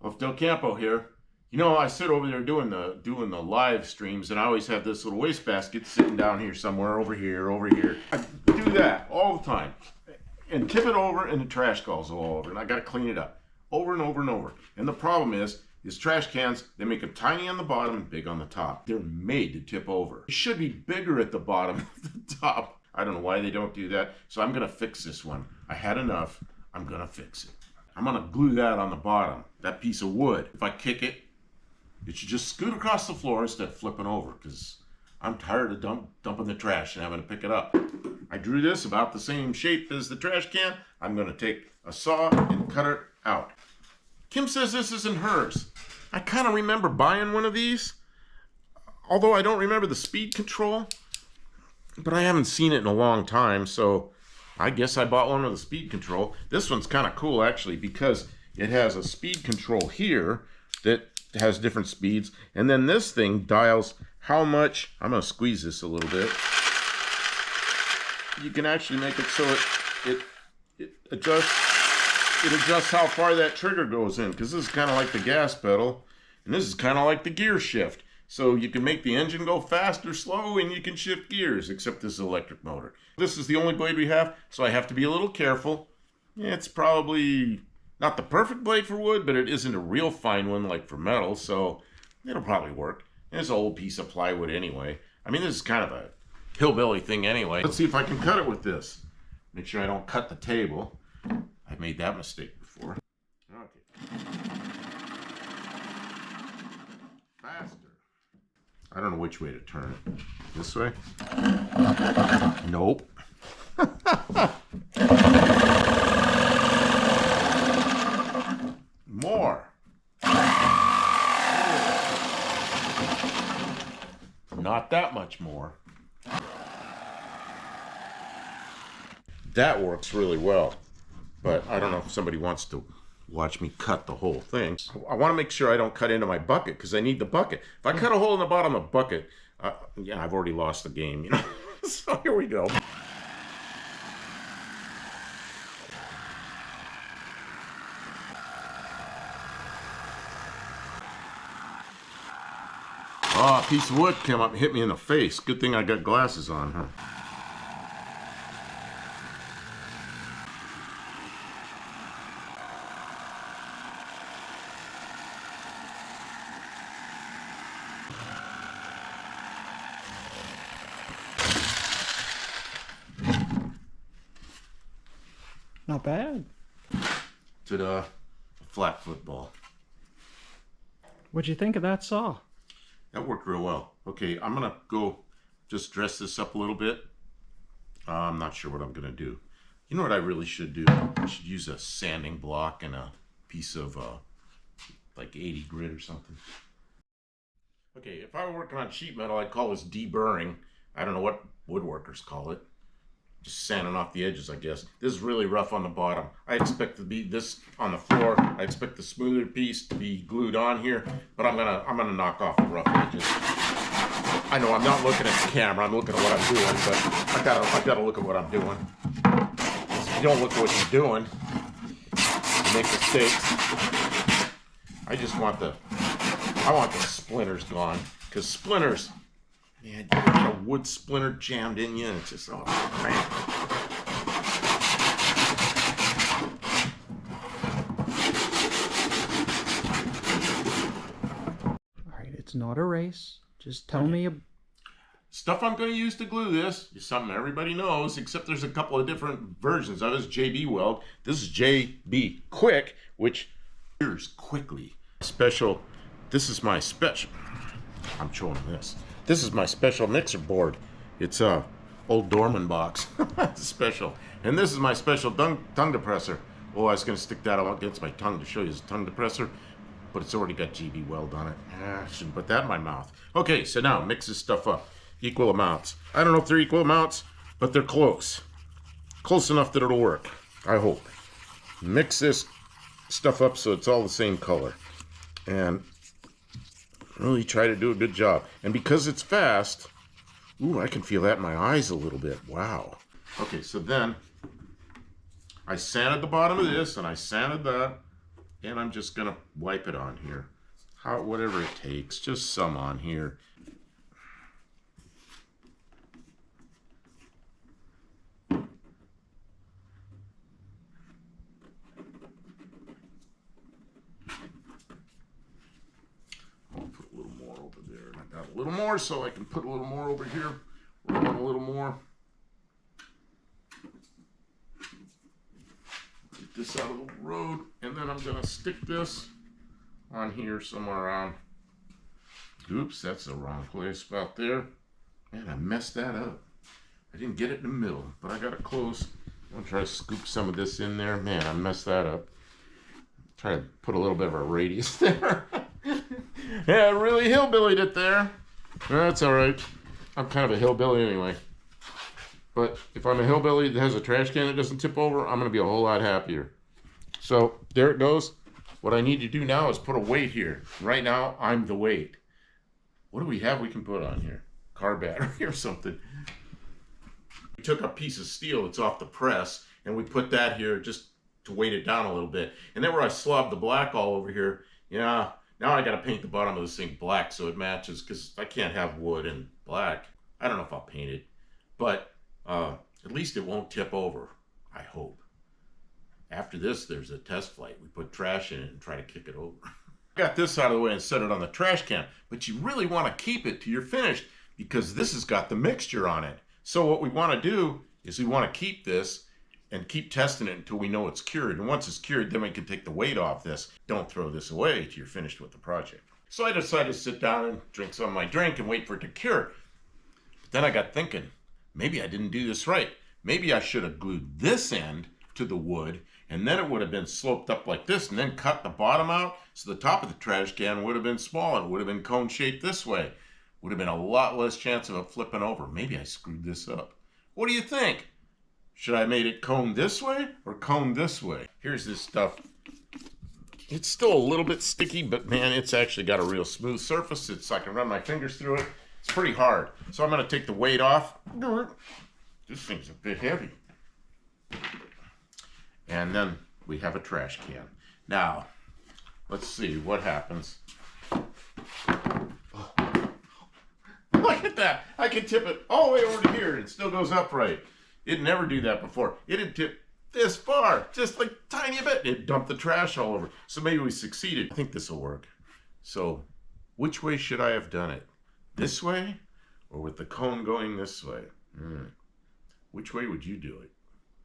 Well, Del Campo here. You know, I sit over there doing the live streams, and I always have this little wastebasket sitting down here somewhere, over here. I do that all the time, and tip it over, and the trash goes all over, and I got to clean it up over and over and over. And the problem is trash cans, they make them tiny on the bottom and big on the top. They're made to tip over. It should be bigger at the bottom than the top. I don't know why they don't do that, so I'm gonna fix this one. I had enough. I'm gonna fix it. I'm gonna glue that on the bottom, that piece of wood. If I kick it, it should just scoot across the floor instead of flipping over, because I'm tired of dumping the trash and having to pick it up. I drew this about the same shape as the trash can. I'm gonna take a saw and cut it out. Kim says this isn't hers. I kind of remember buying one of these, although I don't remember the speed control, but I haven't seen it in a long time, so I guess I bought one with a speed control. This one's kind of cool, actually, because it has a speed control here that has different speeds, and then this thing dials how much. I'm going to squeeze this a little bit. You can actually make it so it adjusts how far that trigger goes in, because this is kind of like the gas pedal, and this is kind of like the gear shift. So you can make the engine go fast or slow, and you can shift gears, except this is an electric motor. This is the only blade we have, so I have to be a little careful. It's probably not the perfect blade for wood, but it isn't a real fine one like for metal, so it'll probably work. And it's an old piece of plywood anyway. I mean, this is kind of a hillbilly thing anyway. Let's see if I can cut it with this. Make sure I don't cut the table. I've made that mistake before. Okay. Faster. I don't know which way to turn it. This way? Nope. More. Not that much more. That works really well, but I don't know if somebody wants to watch me cut the whole thing. I want to make sure I don't cut into my bucket, because I need the bucket. If I cut a hole in the bottom of the bucket, yeah, I've already lost the game, you know. So here we go. Oh, a piece of wood came up and hit me in the face. Good thing I got glasses on, huh? Not bad. To a flat football. What'd you think of that saw? That worked real well. Okay, I'm gonna go just dress this up a little bit. I'm not sure what I'm gonna do. You know what I really should do? I should use a sanding block and a piece of like 80 grit or something. Okay, if I were working on sheet metal, I'd call this deburring. I don't know what woodworkers call it. Just sanding off the edges, I guess. This is really rough on the bottom. I expect to be this on the floor. I expect the smoother piece to be glued on here, but I'm gonna knock off the rough edges. I know I'm not looking at the camera. I'm looking at what I'm doing, but I gotta look at what I'm doing. If you don't look at what you're doing, you make mistakes. I want the splinters gone, because splinters. Man, you got a wood splinter jammed in you, and it's just, oh, man. All right, it's not a race. Just tell me. Stuff I'm going to use to glue this is something everybody knows, except there's a couple of different versions of it. It's JB Weld. This is JB Quick, which cures quickly. Special. This is my special. I'm showing this. This is my special mixer board. It's a old Dorman box. It's special. And this is my special tongue depressor. Oh, I was going to stick that out against my tongue to show you this tongue depressor, but it's already got GB Weld on it. I shouldn't put that in my mouth. Okay, so now mix this stuff up. Equal amounts. I don't know if they're equal amounts, but they're close. Close enough that it'll work, I hope. Mix this stuff up so it's all the same color. And really try to do a good job. And because it's fast, ooh, I can feel that in my eyes a little bit. Wow. Okay, so then I sanded the bottom of this, and I sanded that, And I'm just gonna wipe it on here. Whatever it takes, just some on here. I'll put a little more over there. And I got a little more, so I can put a little more over here. Rub on a little more. Get this out of the road, and then I'm gonna stick this on here somewhere around. Oops, that's the wrong place about there. Man, I messed that up. I didn't get it in the middle, but I got it close. I'm gonna try to scoop some of this in there. Man, I messed that up. Try to put a little bit of a radius there. Yeah, I really hillbillied it there. That's all right. I'm kind of a hillbilly anyway. But if I'm a hillbilly that has a trash can that doesn't tip over, I'm gonna be a whole lot happier. So there it goes. What I need to do now is put a weight here. Right now, I'm the weight. What do we have we can put on here? Car battery or something. We took a piece of steel that's off the press, and we put that here just to weight it down a little bit. And then where I slobbed the black all over here, yeah, now I gotta paint the bottom of this thing black so it matches, because I can't have wood and black. I don't know if I'll paint it, but at least it won't tip over, I hope. After this, there's a test flight. We put trash in it and try to kick it over. Got this out of the way and set it on the trash can, but you really want to keep it till you're finished, because this has got the mixture on it. So what we want to do is we want to keep this and keep testing it until we know it's cured. And once it's cured, then we can take the weight off this. Don't throw this away till you're finished with the project. So I decided to sit down and drink some of my drink and wait for it to cure. But then I got thinking, maybe I didn't do this right. Maybe I should have glued this end to the wood, and then it would have been sloped up like this, and then cut the bottom out, so the top of the trash can would have been small and would have been cone shaped this way. Would have been a lot less chance of it flipping over. Maybe I screwed this up. What do you think? Should I have made it cone this way or cone this way? Here's this stuff. It's still a little bit sticky, but man, it's actually got a real smooth surface. I can run my fingers through it. It's pretty hard. So I'm gonna take the weight off. This thing's a bit heavy. And then we have a trash can. Now, let's see what happens. Look at that. I can tip it all the way over to here and it still goes upright. It'd never do that before. It'd tip this far, just like tiny bit. It'd dump the trash all over. So maybe we succeeded. I think this will work. So which way should I have done it? This way or with the cone going this way? Which way would you do it?